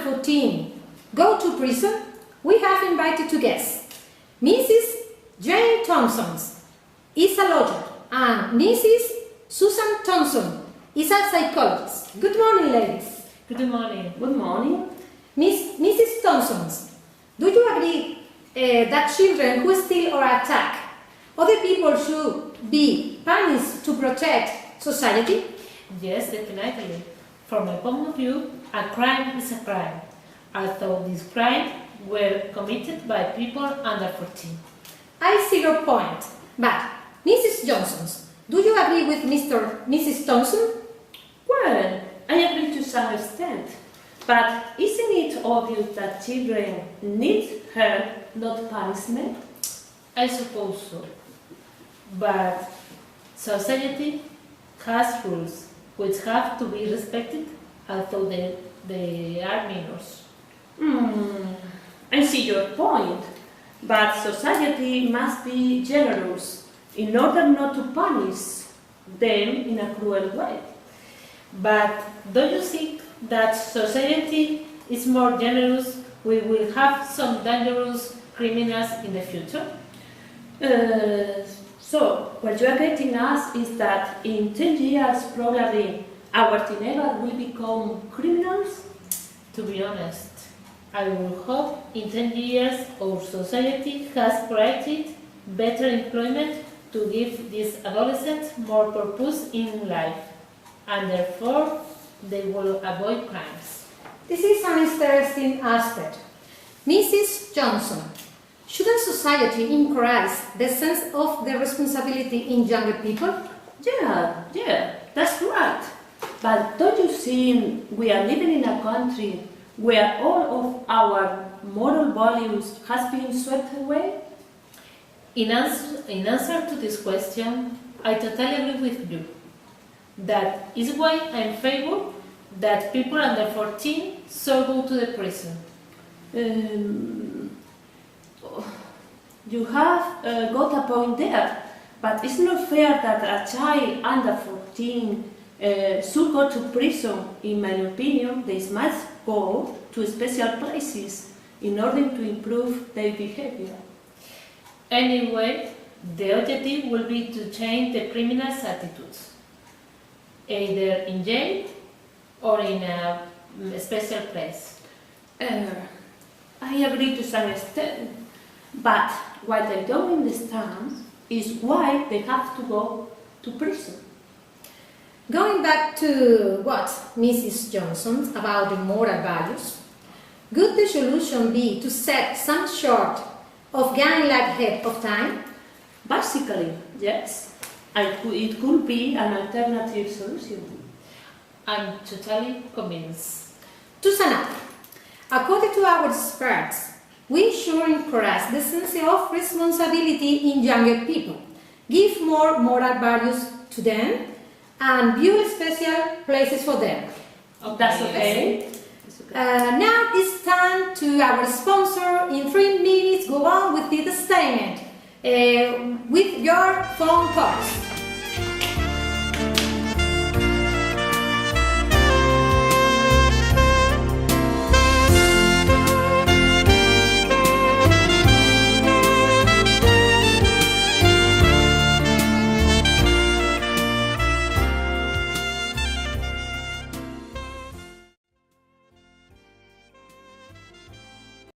under 14 go to prison, we have invited two guests. Mrs. Jane Thompson is a lawyer and Mrs. Susan Thompson is a psychologist. Good morning, ladies. Good morning. Good morning. Mrs. Thompson, do you agree that children who steal or attack other people should be punished to protect society? Yes, definitely. From my point of view, a crime is a crime, although these crimes were committed by people under 14. I see your point, but Mrs. Johnson, do you agree with Mrs. Thompson? Well, I agree to some extent, but isn't it obvious that children need help, not punishment? I suppose so. But society has rules which have to be respected, although they are minors. I see your point, but society must be generous in order not to punish them in a cruel way. But don't you think that society is more generous? We will have some dangerous criminals in the future? So, what you are getting us is that in 10 years probably our teenagers will become criminals? To be honest, I will hope in 10 years our society has created better employment to give these adolescents more purpose in life, and therefore they will avoid crimes. This is an interesting aspect. Mrs. Johnson, shouldn't society encourage the sense of the responsibility in younger people? Yeah, that's right. But don't you think we are living in a country where all of our moral values has been swept away? In answer to this question, I totally agree with you. That is why I am in favor that people under 14 should go to the prison. You have got a point there, but it's not fair that a child under 14 should go to prison. In my opinion, they must go to special places in order to improve their behavior. Anyway, the objective will be to change the criminals' attitudes, either in jail or in a special place. I agree to some extent, but what I don't understand is why they have to go to prison. Going back to what Mrs. Johnson about the moral values, could the solution be to set some sort of gang-like head of time? Basically, yes. It could be an alternative solution. I'm totally convinced. To sum up, according to our experts, we should encourage the sense of responsibility in younger people, give more moral values to them, and build special places for them. Okay. That's okay. Now it's time to our sponsor. In 3 minutes, go on with the statement with your phone calls.